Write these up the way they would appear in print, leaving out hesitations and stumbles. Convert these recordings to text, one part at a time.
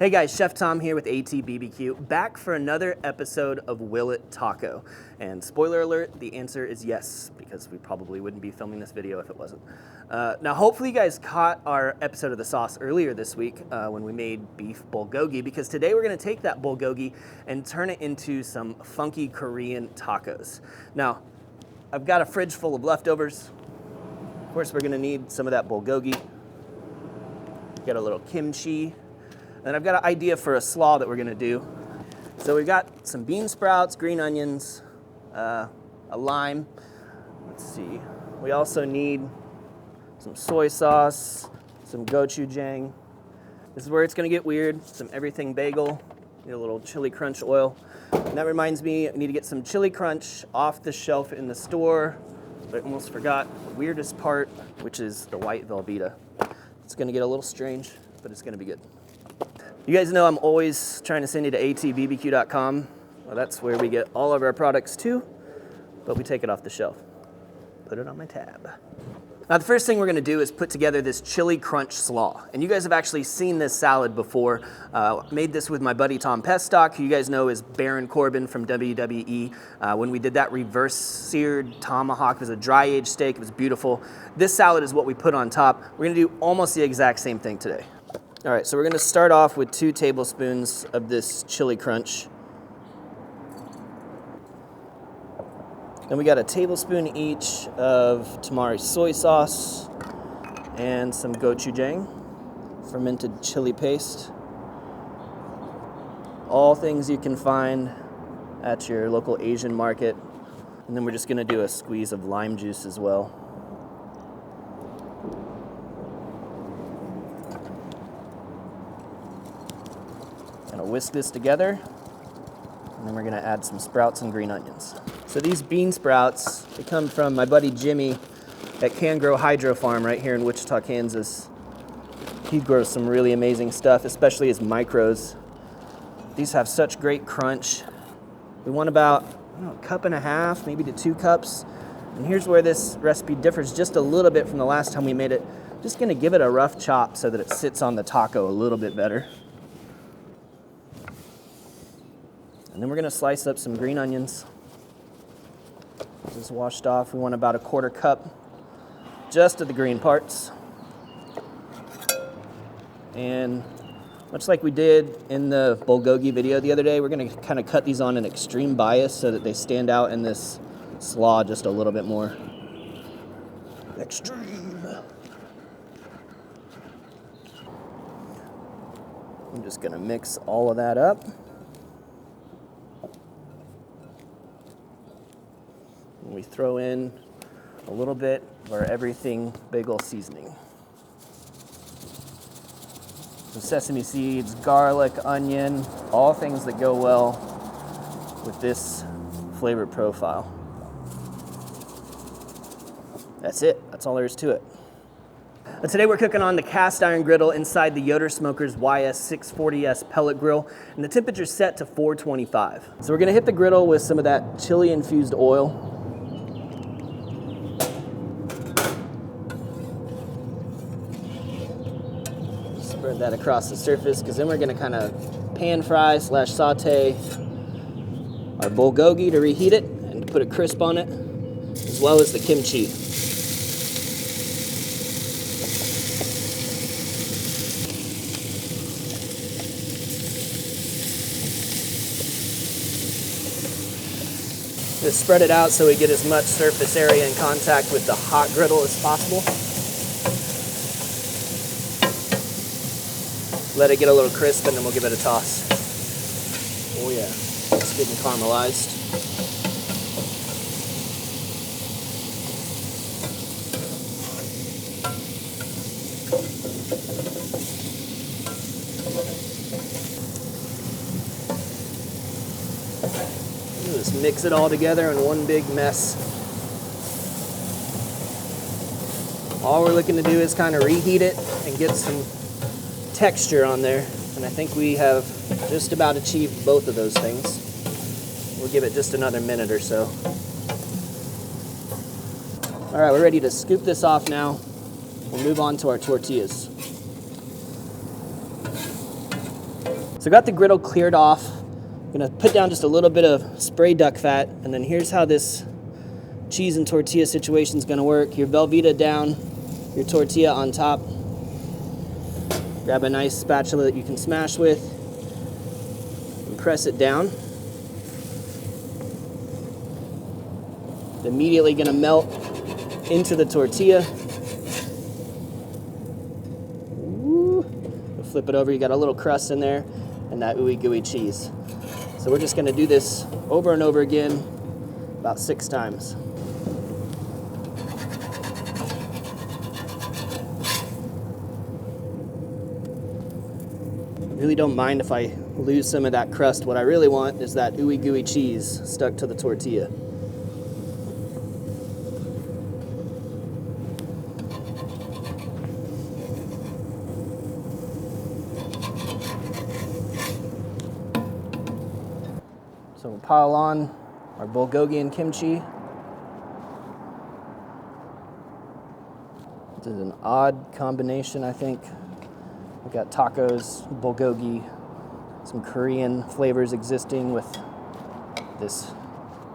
Hey guys, Chef Tom here with ATBBQ, back for another episode of Will It Taco. And spoiler alert, the answer is yes, because we probably wouldn't be filming this video if it wasn't. Now hopefully you guys caught our episode of the sauce earlier this week when we made beef bulgogi, because today we're gonna take that bulgogi and turn it into some funky Korean tacos. Now, I've got a fridge full of leftovers. Of course, we're gonna need some of that bulgogi. Got a little kimchi. And I've got an idea for a slaw that we're gonna do. So we've got some bean sprouts, green onions, a lime. Let's see. We also need some soy sauce, some gochujang. This is where it's gonna get weird. Some everything bagel, need a little chili crunch oil. And that reminds me, I need to get some chili crunch off the shelf in the store. But I almost forgot the weirdest part, which is the white Velveeta. It's gonna get a little strange, but it's gonna be good. You guys know I'm always trying to send you to atbbq.com. Well, that's where we get all of our products too, but we take it off the shelf. Put it on my tab. Now the first thing we're gonna do is put together this chili crunch slaw. And you guys have actually seen this salad before. Made this with my buddy Tom Pestock, who you guys know is Baron Corbin from WWE. When we did that reverse seared tomahawk, it was a dry aged steak, it was beautiful. This salad is what we put on top. We're gonna do almost the exact same thing today. All right, so we're gonna start off with 2 tablespoons of this chili crunch. Then we got a tablespoon each of tamari soy sauce and some gochujang, fermented chili paste. All things you can find at your local Asian market. And then we're just gonna do a squeeze of lime juice as well. Whisk this together, and then we're gonna add some sprouts and green onions. So these bean sprouts, they come from my buddy Jimmy at Can Grow Hydro Farm right here in Wichita, Kansas. He grows some really amazing stuff, especially his micros. These have such great crunch. We want about, I don't know, a cup and a half, maybe to 2 cups. And here's where this recipe differs just a little bit from the last time we made it. Just gonna give it a rough chop so that it sits on the taco a little bit better. And then we're gonna slice up some green onions. This is washed off. We want about a 1/4 cup just of the green parts. And much like we did in the bulgogi video the other day, we're gonna kind of cut these on an extreme bias so that they stand out in this slaw just a little bit more. Extreme. I'm just gonna mix all of that up. We throw in a little bit of our everything bagel seasoning. So sesame seeds, garlic, onion, all things that go well with this flavor profile. That's it, that's all there is to it. But today we're cooking on the cast iron griddle inside the Yoder Smoker's YS640S pellet grill, and the temperature's set to 425. So we're gonna hit the griddle with some of that chili infused oil. Spread that across the surface, because then we're gonna kind of pan fry / saute our bulgogi to reheat it and to put a crisp on it, as well as the kimchi. Just spread it out so we get as much surface area in contact with the hot griddle as possible. Let it get a little crisp, and then we'll give it a toss. Oh yeah, it's getting caramelized. Just mix it all together in one big mess. All we're looking to do is kind of reheat it and get some texture on there, and I think we have just about achieved both of those things. We'll give it just another minute or so. All right, we're ready to scoop this off now. We'll move on to our tortillas. So I got the griddle cleared off. I'm gonna put down just a little bit of spray duck fat, and then here's how this cheese and tortilla situation is gonna work. Your Velveeta down, your tortilla on top. Grab a nice spatula that you can smash with and press it down. Immediately gonna melt into the tortilla. Ooh. Flip it over, you got a little crust in there and that ooey gooey cheese. So we're just gonna do this over and over again about 6 times. I really don't mind if I lose some of that crust. What I really want is that ooey gooey cheese stuck to the tortilla. So we'll pile on our bulgogi and kimchi. This is an odd combination, I think. We've got tacos, bulgogi, some Korean flavors existing with this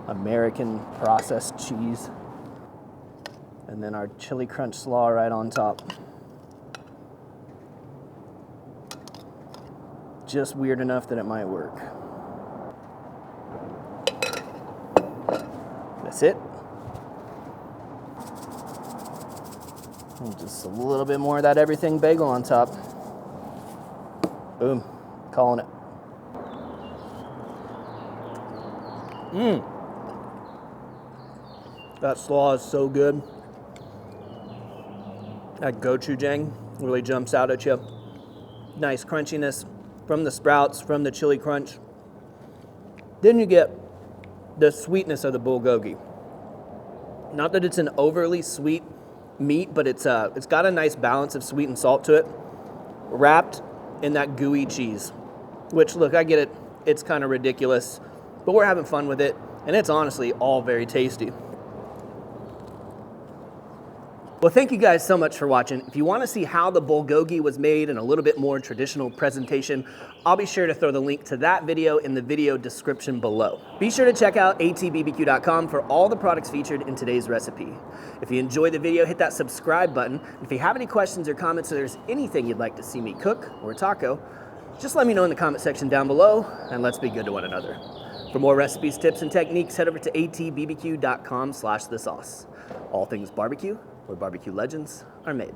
American processed cheese. And then our chili crunch slaw right on top. Just weird enough that it might work. That's it. And just a little bit more of that everything bagel on top. Boom, calling it. That slaw is so good. That gochujang really jumps out at you. Nice crunchiness from the sprouts, from the chili crunch. Then you get the sweetness of the bulgogi. Not that it's an overly sweet meat, but it's got a nice balance of sweet and salt to it, wrapped in that gooey cheese. Which, look, I get it, it's kind of ridiculous, but we're having fun with it, and it's honestly all very tasty. Well, thank you guys so much for watching. If you want to see how the bulgogi was made in a little bit more traditional presentation, I'll be sure to throw the link to that video in the video description below. Be sure to check out atbbq.com for all the products featured in today's recipe. If you enjoyed the video, hit that subscribe button. If you have any questions or comments, or there's anything you'd like to see me cook or taco, just let me know in the comment section down below, and let's be good to one another. For more recipes, tips, and techniques, head over to atbbq.com/thesauce. All things barbecue, where barbecue legends are made.